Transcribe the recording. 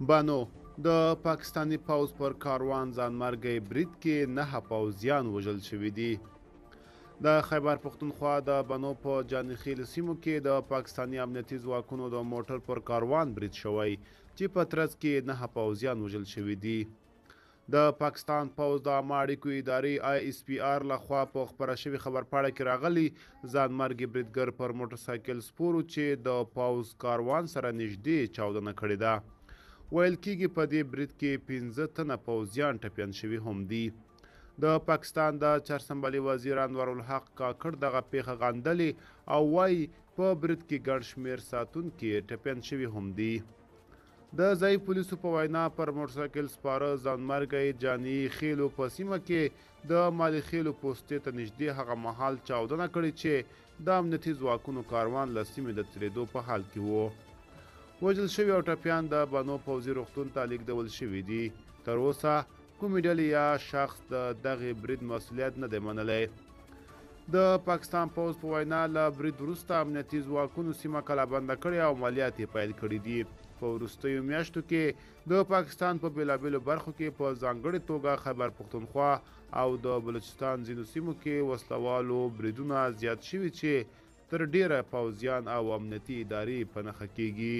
بانو د پاکستانی پوځ پر کاروان ځانمرګي برید کې 9 پوځیان وژل شوي دي. د خیبر پښتونخوا د بانو په جانخیل سیمو کې د پاکستانی امنیتي ځواکونو د موټر پر کاروان برید شوی چې په ترڅ کې 9 پوځیان وژل شوي دي. د پاکستان پوځ د عامه اړیکو ادارې ISPR لخوا په خپره شوې خبرپاڼه کې راغلي ځانمرګي بریدګر پر موټرسایکل سپورو چې د پوځ کاروان سره نږدې چاودنه کړې ده. ویل کېږي په دې برید کې 15 تنه پوځیان ټپیان شوي هم دي. د پاکستان د چارسنبلي وزیر انورالحق کاکړ دغه پیښه غندلې او وایي په برید کې ګڼ شمېر ساتونکي ټپیان شوي هم دي. د ځایي پولیسو په وینا پر موټرسایکل سپاره ځانمرګي جاني خیلو په سیمه کې د مالي خیلو پوستې ته نږدې هغه مهال چاودنه کړې چې د امنیتي ځواکونو کاروان له سیمې د تېرېدو په حال کې و. وژل شوي او ټپیان د بانو پوځي روغتون ته لیږدول شوي دي. تر اوسه کومې ډلې یا شخص د دغې برید مسؤلیت نه دی منلی. د پاکستان پوځ په وینا له برید وروسته امنیتي ځواکونو سیمه کلابنده کړې او عملیات یې پیل کړي دي. په وروستیو میاشتو کې د پاکستان په بېلابېلو برخو کې په ځانګړې توګه خیبر پښتونخوا او د بلوچستان ځینو سیمو کې وسلوالو بریدونه زیات شوي چې تر ډیره پوځیان او امنیتي ادارې په نښه کیږي.